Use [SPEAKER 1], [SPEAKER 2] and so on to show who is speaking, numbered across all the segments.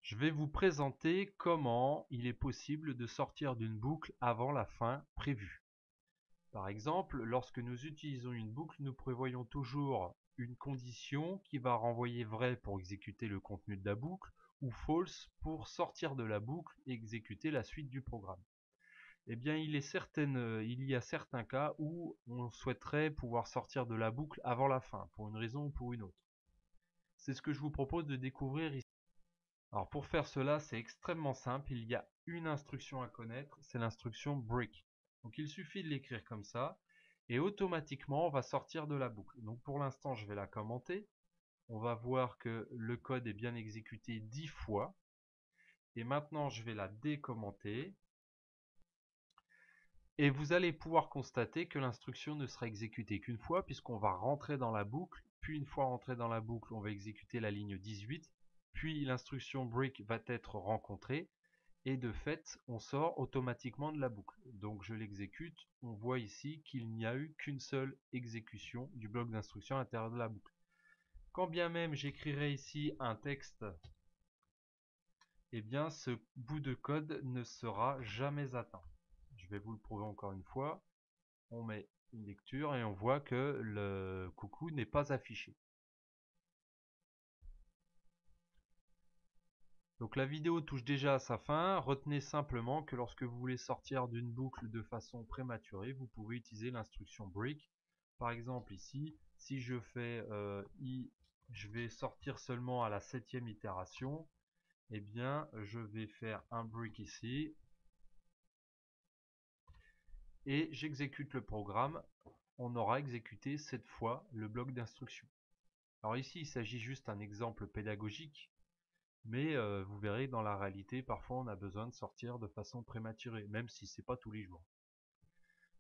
[SPEAKER 1] Je vais vous présenter comment il est possible de sortir d'une boucle avant la fin prévue. Par exemple, lorsque nous utilisons une boucle, nous prévoyons toujours une condition qui va renvoyer vrai pour exécuter le contenu de la boucle ou false pour sortir de la boucle et exécuter la suite du programme. Eh bien, il y a certains cas où on souhaiterait pouvoir sortir de la boucle avant la fin, pour une raison ou pour une autre. C'est ce que je vous propose de découvrir ici. Alors pour faire cela, c'est extrêmement simple, il y a une instruction à connaître, c'est l'instruction break. Donc il suffit de l'écrire comme ça, et automatiquement on va sortir de la boucle. Donc pour l'instant je vais la commenter, on va voir que le code est bien exécuté 10 fois, et maintenant je vais la décommenter, et vous allez pouvoir constater que l'instruction ne sera exécutée qu'une fois, puisqu'on va rentrer dans la boucle, puis une fois rentré dans la boucle, on va exécuter la ligne 18, puis l'instruction break va être rencontrée, et de fait, on sort automatiquement de la boucle. Donc je l'exécute, on voit ici qu'il n'y a eu qu'une seule exécution du bloc d'instruction à l'intérieur de la boucle. Quand bien même j'écrirai ici un texte, eh bien ce bout de code ne sera jamais atteint. Je vais vous le prouver encore une fois. On met une lecture et on voit que le coucou n'est pas affiché. Donc la vidéo touche déjà à sa fin. Retenez simplement que lorsque vous voulez sortir d'une boucle de façon prématurée, vous pouvez utiliser l'instruction break. Par exemple ici, si je fais je vais sortir seulement à la 7e itération, eh bien je vais faire un break ici et j'exécute le programme. On aura exécuté cette fois le bloc d'instruction. Alors ici, il s'agit juste d'un exemple pédagogique. Mais vous verrez, dans la réalité, parfois on a besoin de sortir de façon prématurée, même si c'est pas tous les jours.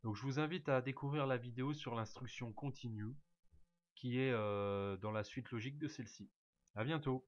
[SPEAKER 1] Donc je vous invite à découvrir la vidéo sur l'instruction continue, qui est dans la suite logique de celle-ci. À bientôt!